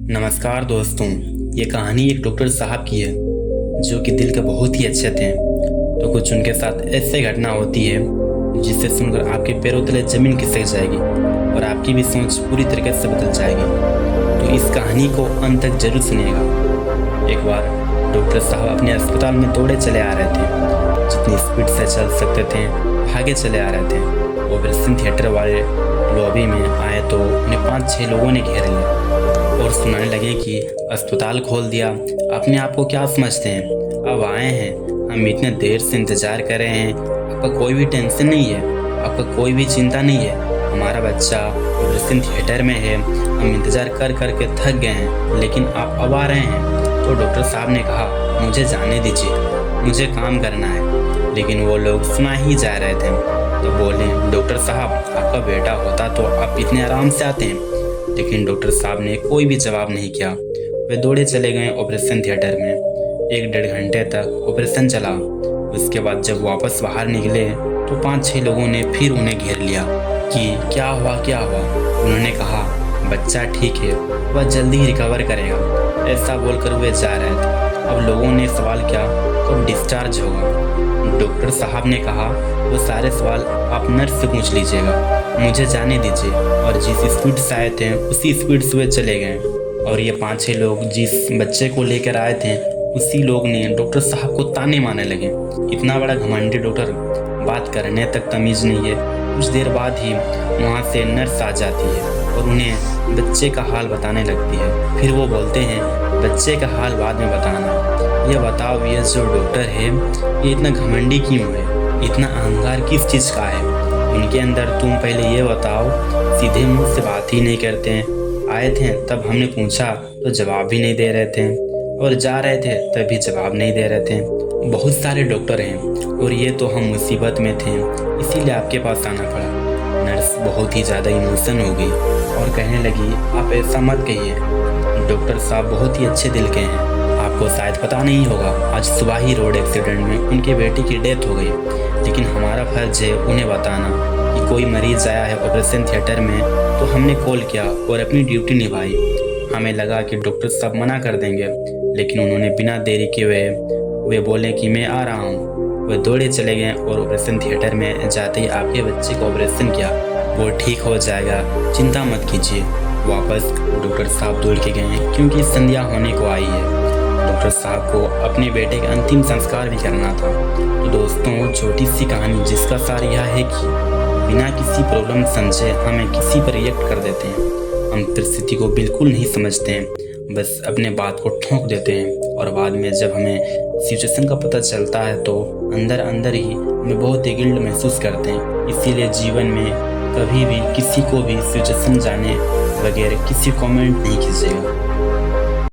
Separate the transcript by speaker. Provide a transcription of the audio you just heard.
Speaker 1: नमस्कार दोस्तों। ये कहानी एक डॉक्टर साहब की है जो कि दिल के बहुत ही अच्छे थे। तो कुछ उनके साथ ऐसे घटना होती है जिससे सुनकर आपके पैरों तले ज़मीन खिसक जाएगी और आपकी भी सोच पूरी तरीके से बदल जाएगी। तो इस कहानी को अंत तक जरूर सुनिएगा। एक बार डॉक्टर साहब अपने अस्पताल में दौड़े चले आ रहे थे। जितनी स्पीड से चल सकते थे भागे चले आ रहे थे। ऑपरेशन थिएटर वाले लॉबी में आए तो उन्हें 5-6 लोगों ने घेर लिया और सुनाने लगे कि अस्पताल खोल दिया, अपने आप को क्या समझते हैं, अब आए हैं, हम इतने देर से इंतज़ार कर रहे हैं, आपका कोई भी टेंशन नहीं है, आपका कोई भी चिंता नहीं है, हमारा बच्चा ऑपरेशन थिएटर में है, हम इंतज़ार कर कर के थक गए हैं, लेकिन आप अब आ रहे हैं। तो डॉक्टर साहब ने कहा, मुझे जाने दीजिए, मुझे काम करना है। लेकिन वो लोग सुना ही जा रहे थे। तो बोले, डॉक्टर साहब आपका बेटा होता तो आप इतने आराम से आते हैं। लेकिन डॉक्टर साहब ने कोई भी जवाब नहीं किया। वे दौड़े चले गए ऑपरेशन थिएटर में। 1-1.5 घंटे तक ऑपरेशन चला। उसके बाद जब वापस बाहर निकले तो 5-6 लोगों ने फिर उन्हें घेर लिया कि क्या हुआ। उन्होंने कहा, बच्चा ठीक है, वह जल्दी ही रिकवर करेगा। ऐसा बोलकर वे जा रहे थे। अब लोगों ने सवाल किया, कब डिस्चार्ज होगा। डॉक्टर साहब ने कहा, वो सारे सवाल आप नर्स से पूछ लीजिएगा, मुझे जाने दीजिए। और जिस स्पीड से आए थे उसी स्पीड से वे चले गए। और ये 5-6 लोग जिस बच्चे को लेकर आए थे उसी लोग ने डॉक्टर साहब को ताने मारने लगे। इतना बड़ा घमंडी डॉक्टर, बात करने तक तमीज़ नहीं है। कुछ देर बाद ही वहाँ से नर्स आ जाती है और उन्हें बच्चे का हाल बताने लगती है। फिर वो बोलते हैं, बच्चे का हाल बाद में बताना। ये बताओ, ये जो डॉक्टर है ये इतना घमंडी क्यों है, इतना अहंकार किस चीज़ का है उनके अंदर, तुम पहले ये बताओ। सीधे मुंह से बात ही नहीं करते हैं। आए थे तब हमने पूछा तो जवाब भी नहीं दे रहे थे, और जा रहे थे तब भी जवाब नहीं दे रहे थे। बहुत सारे डॉक्टर हैं और ये तो हम मुसीबत में थे, इसीलिए आपके पास आना पड़ा। नर्स बहुत ही ज़्यादा इमोशन हो गई और कहने लगी, आप ऐसा मत कहिए, डॉक्टर साहब बहुत ही अच्छे दिल के हैं। आपको शायद पता नहीं होगा, आज सुबह ही रोड एक्सीडेंट में उनके बेटे की डेथ हो गई। लेकिन हमारा फर्ज है उन्हें बताना कि कोई मरीज़ आया है ऑपरेशन थिएटर में, तो हमने कॉल किया और अपनी ड्यूटी निभाई। हमें लगा कि डॉक्टर साहब मना कर देंगे, लेकिन उन्होंने बिना देरी के वे बोले कि मैं आ रहा हूँ। वे दौड़े चले गए और ऑपरेशन थिएटर में जाते ही आपके बच्चे का ऑपरेशन किया, वो ठीक हो जाएगा, चिंता मत कीजिए। वापस डॉक्टर साहब दौड़ के गए क्योंकि संध्या होने को आई है। डॉक्टर साहब को अपने बेटे का अंतिम संस्कार भी करना था। तो दोस्तों, छोटी सी कहानी जिसका सार यह है कि बिना किसी प्रॉब्लम समझे हमें किसी पर रिएक्ट कर देते हैं। हम परिस्थिति को बिल्कुल नहीं समझते हैं, बस अपने बात को ठोंक देते हैं। और बाद में जब हमें सिचुएशन का पता चलता है तो अंदर अंदर ही हमें बहुत ही गिल्ट महसूस करते हैं। इसीलिए जीवन में कभी भी किसी को भी सिचुएशन जाने बगैर किसी कमेंट नहीं कीजिएगा।